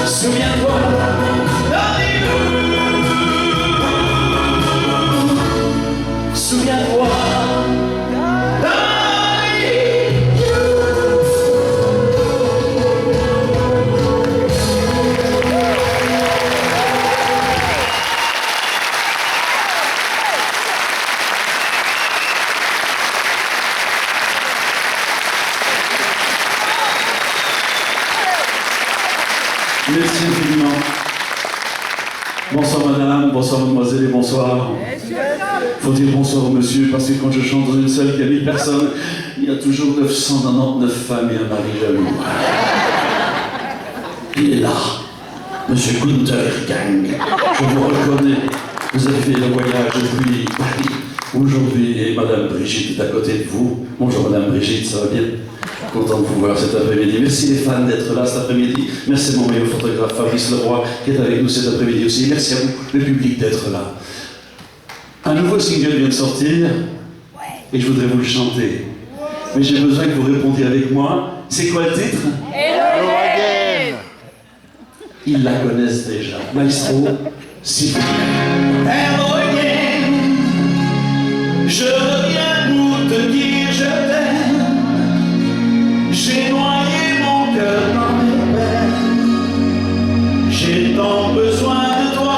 Souviens-toi, souviens-toi. Merci infiniment. Bonsoir madame, bonsoir mademoiselle et bonsoir. Faut dire bonsoir au monsieur parce que quand je chante dans une salle qui a 1000 personnes, il y a toujours 999 femmes et un mari jaloux. Il est là, monsieur Gunther Gang. Je vous reconnais. Vous avez fait le voyage depuis Paris aujourd'hui et madame Brigitte est à côté de vous. Bonjour madame Brigitte, ça va bien? Content de vous voir cet après-midi. Merci les fans d'être là cet après-midi. Merci à mon meilleur photographe Fabrice Leroy qui est avec nous cet après-midi aussi. Merci à vous, le public, d'être là. Un nouveau single vient de sortir et je voudrais vous le chanter. Mais j'ai besoin que vous répondiez avec moi. C'est quoi le titre? Hello again. Ils la connaissent déjà. Maestro, s'il vous plaît. Hello again. Je reviens pour te dire je t'aime. J'ai noyé mon cœur dans mes peines. J'ai tant besoin de toi.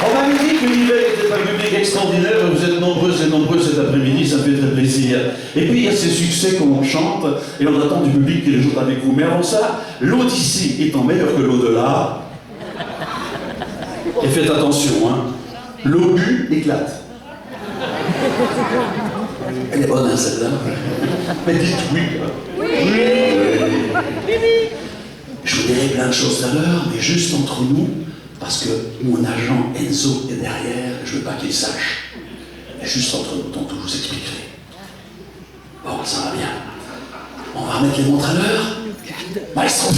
On m'avait dit que l'hiver était un public extraordinaire, vous êtes nombreuses et nombreux cet après-midi, ça fait très plaisir. Et puis il y a ces succès qu'on chante, et on attend du public qui les joue avec vous. Mais avant ça, l'eau d'ici étant meilleure que l'eau de là, et faites attention, hein, l'eau bue éclate. Elle est bonne, hein, celle-là. Mais dites oui. Oui. Je vous dirai plein de choses tout à l'heure, mais juste entre nous, parce que mon agent Enzo est derrière, je ne veux pas qu'il sache. Mais juste entre nous, tantôt, je vous expliquerai. Bon, ça va bien. On va remettre les montres à l'heure. Maestro.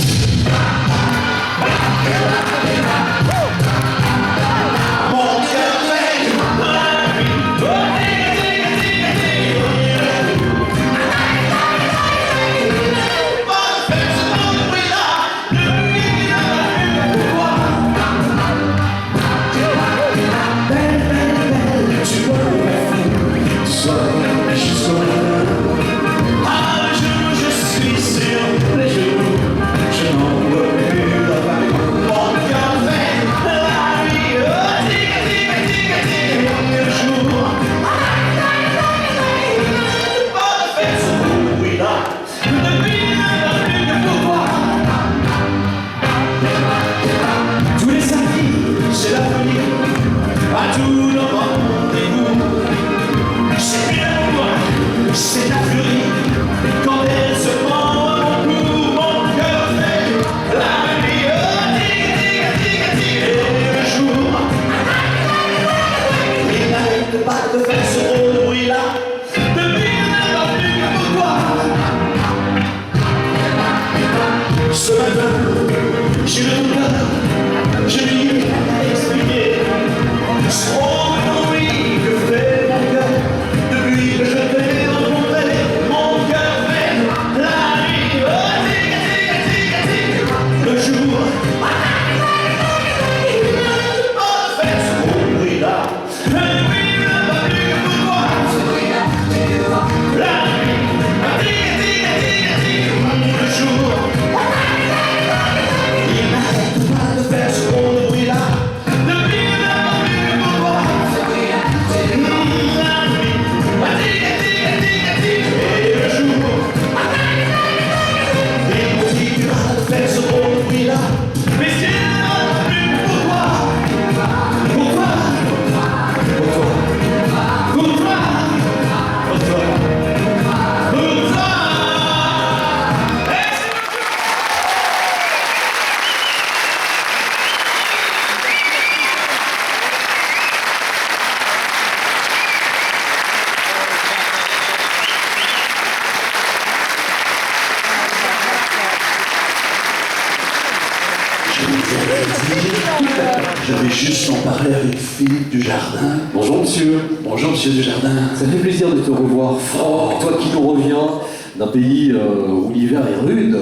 Je vais juste en parler avec Philippe Dujardin. Bonjour monsieur. Bonjour monsieur Dujardin. Ça fait plaisir de te revoir. Oh, toi qui nous reviens d'un pays où l'hiver est rude.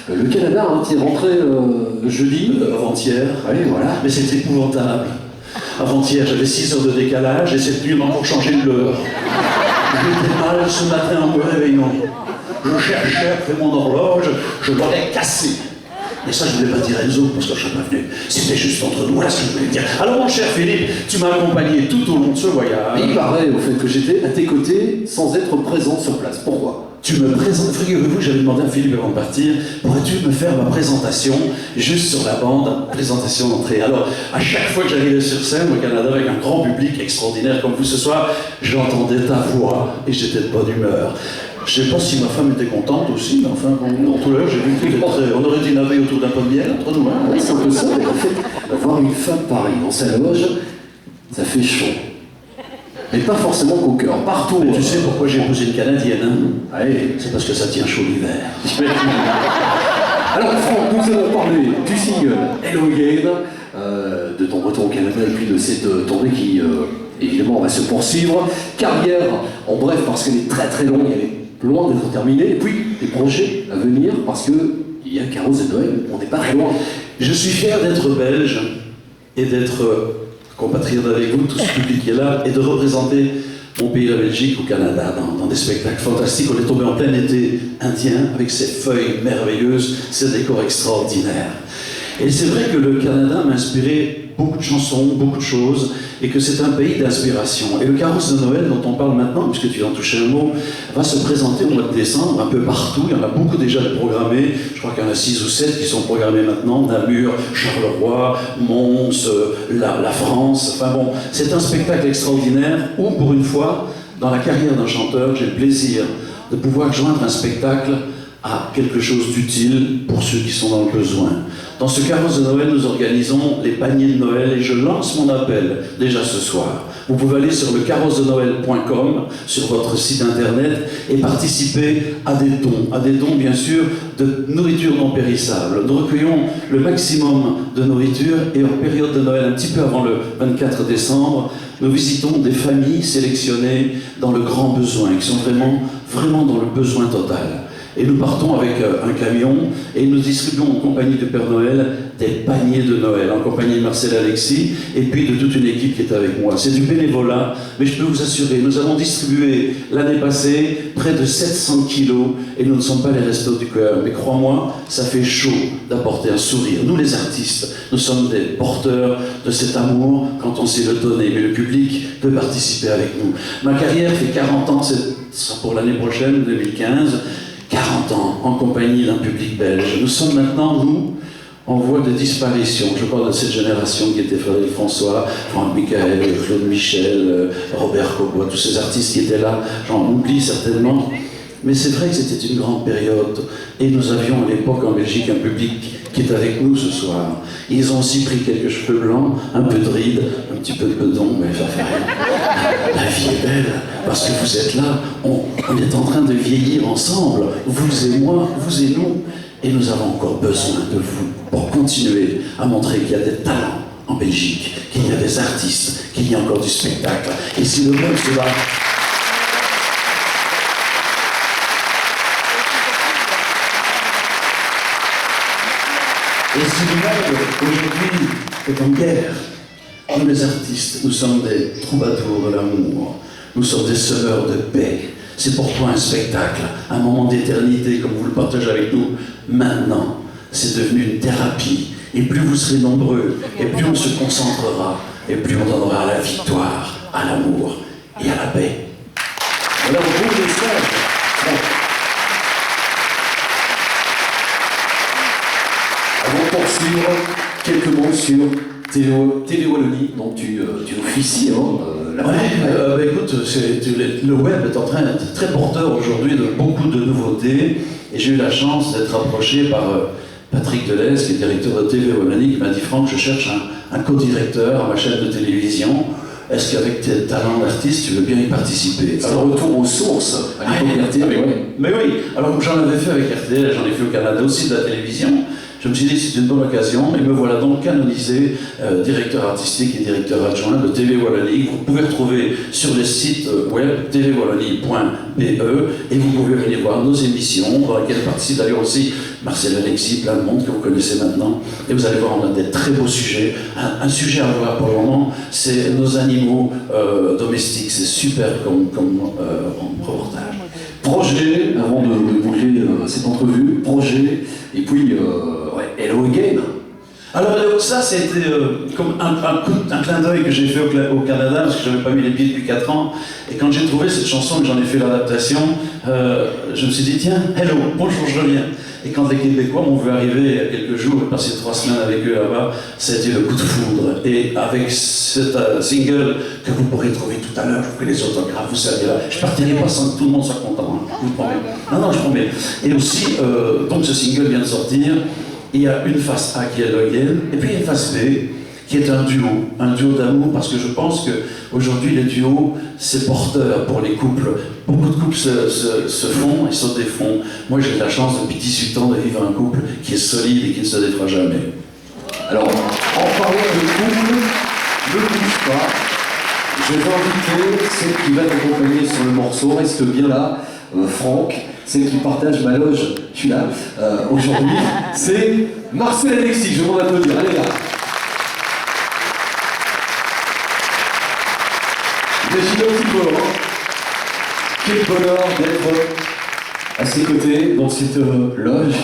Le Canada, hein, tu es rentré jeudi. Avant-hier. Oui, voilà. Mais c'est épouvantable. Avant-hier, j'avais 6 heures de décalage et cette nuit, on m'a encore changé de l'heure. J'étais mal ce matin en me réveillant. Je cherchais après mon horloge, je l'aurais cassé. Et ça, je ne voulais pas dire à Enzo, parce que je ne serais pas venu. C'était juste entre nous, voilà ce que je voulais dire. Alors, mon cher Philippe, tu m'as accompagné tout au long de ce voyage. Il paraît au fait que j'étais à tes côtés sans être présent sur place. Pourquoi ? Tu me présentes, figurez-vous que j'avais demandé à Philippe avant de partir, pourrais-tu me faire ma présentation, juste sur la bande, présentation d'entrée. Alors, à chaque fois que j'arrivais sur scène au Canada avec un grand public extraordinaire comme vous ce soir, j'entendais ta voix et j'étais de bonne humeur. Je ne sais pas si ma femme était contente aussi, mais enfin, en tout cas, j'ai vu qu'on aurait dû naver autour d'un pot de miel entre nous. Hein. Oui, c'est un peu ça, mais en fait, avoir une femme pareille dans sa loge, ça fait chaud. Mais pas forcément qu'au cœur, partout. Mais tu sais pourquoi j'ai épousé une Canadienne, hein? Ouais. C'est parce que ça tient chaud l'hiver. Alors Franck, nous allons parler du single Hello Again, de ton retour au Canada et puis de cette tournée qui, évidemment, va se poursuivre. Carrière, en bref, parce qu'elle est très très longue, elle est loin d'être terminée. Et puis, des projets à venir, parce qu'il y a Carros et Noël, on n'est pas très loin. Je suis fier d'être belge et d'être compatriote avec vous, tout ce public qui est là, et de représenter mon pays, la Belgique, au Canada, dans des spectacles fantastiques. On est tombé en plein été indien, avec ces feuilles merveilleuses, ces décors extraordinaires. Et c'est vrai que le Canada m'a inspiré beaucoup de chansons, beaucoup de choses, et que c'est un pays d'inspiration. Et le carrosse de Noël dont on parle maintenant, puisque tu viens de toucher un mot, va se présenter au mois de décembre, un peu partout. Il y en a beaucoup déjà de programmés. Je crois qu'il y en a 6 ou 7 qui sont programmés maintenant. Namur, Charleroi, Mons, la France. Enfin bon, c'est un spectacle extraordinaire où, pour une fois, dans la carrière d'un chanteur, j'ai le plaisir de pouvoir joindre un spectacle à quelque chose d'utile pour ceux qui sont dans le besoin. Dans ce carrosse de Noël, nous organisons les paniers de Noël et je lance mon appel déjà ce soir. Vous pouvez aller sur le carrossedenoël.com, sur votre site internet, et participer à des dons bien sûr de nourriture non périssable. Nous recueillons le maximum de nourriture et en période de Noël, un petit peu avant le 24 décembre, nous visitons des familles sélectionnées dans le grand besoin, qui sont vraiment dans le besoin total. Et nous partons avec un camion et nous distribuons en compagnie du Père Noël des paniers de Noël, en compagnie de Marcel Alexis et puis de toute une équipe qui est avec moi. C'est du bénévolat, mais je peux vous assurer, nous avons distribué l'année passée près de 700 kilos et nous ne sommes pas les restos du cœur. Mais crois-moi, ça fait chaud d'apporter un sourire. Nous les artistes, nous sommes des porteurs de cet amour quand on sait le donner, mais le public peut participer avec nous. Ma carrière fait 40 ans, ce sera pour l'année prochaine, 2015. 40 ans en compagnie d'un public belge. Nous sommes maintenant, nous, en voie de disparition. Je parle de cette génération qui était Frédéric François, Franck Michael, Claude Michel, Robert Cobbois, tous ces artistes qui étaient là. J'en oublie certainement. Mais c'est vrai que c'était une grande période. Et nous avions à l'époque en Belgique un public qui est avec nous ce soir. Ils ont aussi pris quelques cheveux blancs, un peu de rides, un petit peu de bedon, mais ça fait rien. La vie est belle, parce que vous êtes là, on est en train de vieillir ensemble, vous et moi, vous et nous, et nous avons encore besoin de vous pour continuer à montrer qu'il y a des talents en Belgique, qu'il y a des artistes, qu'il y a encore du spectacle. Et si le monde se bat... Et si le monde, aujourd'hui, est en guerre, nous les artistes, nous sommes des troubadours de l'amour, nous sommes des semeurs de paix. C'est pourquoi un spectacle, un moment d'éternité, comme vous le partagez avec nous, maintenant, c'est devenu une thérapie. Et plus vous serez nombreux, et plus on se concentrera, et plus on donnera à la victoire, à l'amour et à la paix. Alors, vous les frères, avant de poursuivre, quelques mots sur Télé Wallonie, dont tu officies. Écoute, le web est en train d'être très porteur aujourd'hui de beaucoup de nouveautés. Et j'ai eu la chance d'être approché par Patrick Delez, qui est directeur de TV Wallonie, qui m'a dit: Franck, je cherche un co-directeur à ma chaîne de télévision. Est-ce qu'avec tes talents d'artiste, tu veux bien y participer? C'est un retour aux sources à l'époque RTL. Mais oui, alors comme j'en avais fait avec RTL, j'en ai fait au Canada aussi de la télévision, je me suis dit c'est une bonne occasion, et me voilà donc canonisé directeur artistique et directeur adjoint de TV Wallonie. Vous pouvez retrouver sur le site web tvwallonie.be et vous pouvez venir voir nos émissions dans lesquelles participe d'ailleurs aussi Marcel Alexis, plein de monde que vous connaissez maintenant. Et vous allez voir, on a des très beaux sujets. Un sujet à voir pour le moment, c'est nos animaux domestiques. C'est super comme reportage. Projet, avant de boucler cette entrevue, projet, et puis Hello Again. Alors ça, c'était comme un clin d'œil que j'ai fait au Canada, parce que je n'avais pas mis les pieds depuis 4 ans. Et quand j'ai trouvé cette chanson, que j'en ai fait l'adaptation, je me suis dit, tiens, hello, bonjour, je reviens. Et quand les Québécois m'ont vu arriver il y a quelques jours, et passer 3 semaines avec eux là-bas, ça a été le coup de foudre. Et avec cet single que vous pourrez trouver tout à l'heure, je vous fais les autographes, vous savez là, je ne partirai pas sans que tout le monde soit content, hein, je vous promets. Non, je promets. Et aussi, donc ce single vient de sortir. Il y a une face A qui est Hello Again, et puis il y a une face B qui est un duo d'amour, parce que je pense qu'aujourd'hui les duos, c'est porteur pour les couples. Beaucoup de couples se font et se défont. Moi j'ai eu la chance depuis 18 ans de vivre un couple qui est solide et qui ne se défera jamais. Alors, en parlant de couple, ne bouge pas. Je vais inviter celle qui va t'accompagner sur le morceau, reste bien là, Franck. Celle qui partage ma loge, je suis là, aujourd'hui, c'est Marcel Alexis, je vous applaudir, allez là. Imaginez un petit peu, quel bonheur d'être à ses côtés dans cette loge.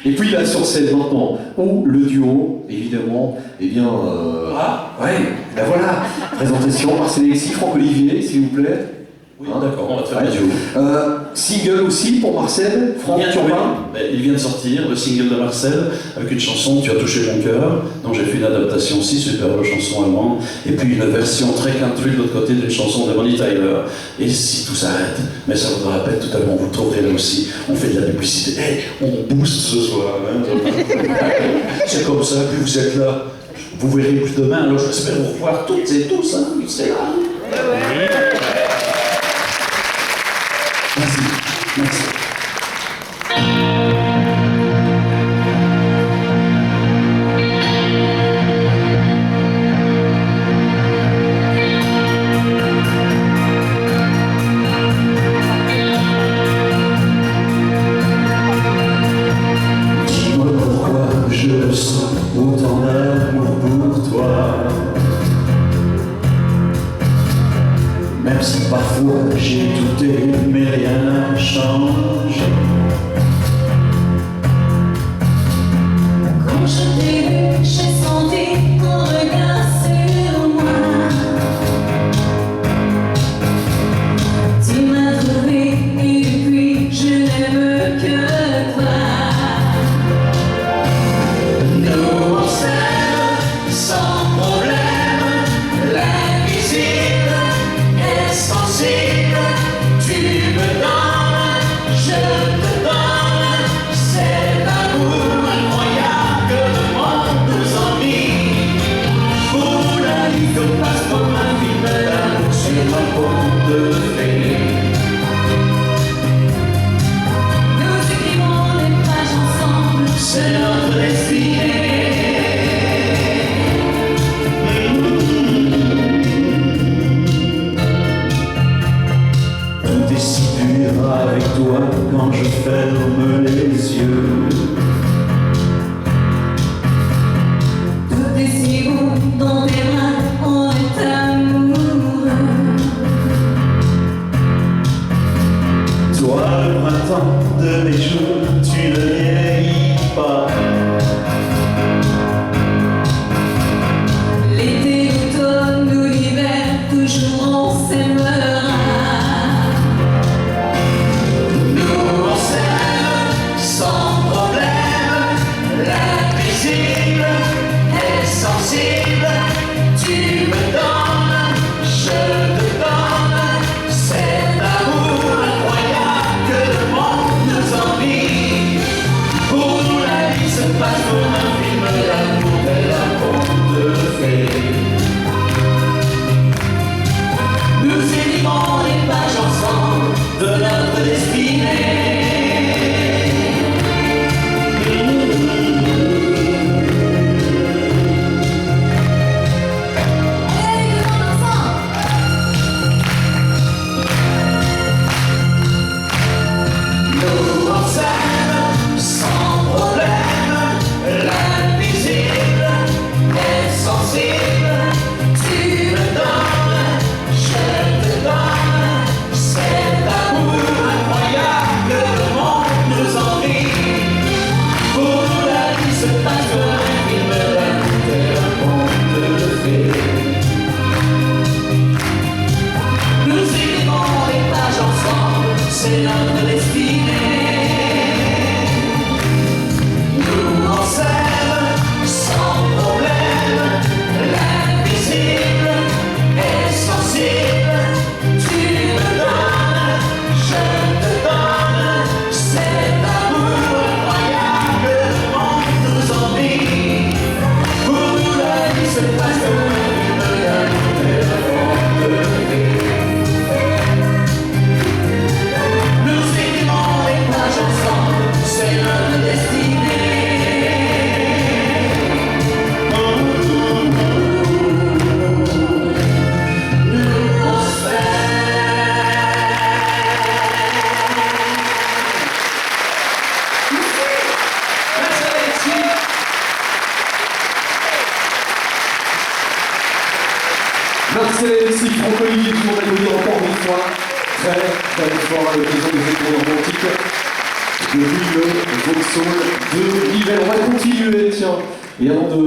Et puis là, sur scène maintenant, où le duo, évidemment, eh bien... ouais, ben voilà, présentation, Marcel Alexis, Franck-Olivier, s'il vous plaît. Oui, d'accord, on va faire un duo. Single aussi pour Marcel, Franck Turbin. Il vient de sortir, le single de Marcel, avec une chanson Tu as touché mon cœur, dont j'ai fait une adaptation aussi, superbe chanson allemande, et puis une version très country de l'autre côté d'une chanson de Bonnie Tyler. Et si tout s'arrête, mais ça vaudra la peine, tout à l'heure on vous trouverez là aussi, on fait de la publicité, on booste ce soir. Hein, c'est comme ça, puis vous êtes là, vous verrez plus demain, alors j'espère vous revoir toutes et tous, hein, vous serez là. Merci. Merci. Dis-moi pourquoi je ressens autant d'amour pour toi. Même si parfois j'ai douté, mais rien n'a changé. Quand je t'ai vu, j'ai senti ton regard sur moi. Tu m'as trouvé et depuis je n'aime que toi. Nous on s'aime sans problème, l'invisible. Sensible, tu me donnes, je te donne, cet amour incroyable que le monde nous envie. Pour la vie que passe comme un film d'amour sur un conte de fées. Nous écrivons les pages ensemble, c'est notre destinée. Avec toi quand je ferme les yeux. Tout est si beau dans tes bras, on est amoureux. Toi, le printemps de mes jours, tu ne vieillis pas. L'été, l'automne ou l'hiver, toujours on s'aimera. Tu me donnes, je te donne, cet amour incroyable que le monde nous envie. Pour nous la vie se passe comme un film d'amour et un conte de fées. Nous écrivons les pages ensemble de notre destinée. C'est notre destinée. Nous on s'aime sans problème, l'invisible est sensible. Tu me donnes, je te donne, cet amour incroyable que le monde nous envie. Pour nous la vie se passe comme un film d'amour et un conte de fées. C'est notre destinée. Nous on Marcel Alexis, Franck-Olivier, qui vont accueillir encore une fois très fort le plaisir de cette romantique. depuis le Vauxhall de Nivelles. On va continuer, tiens. Et avant de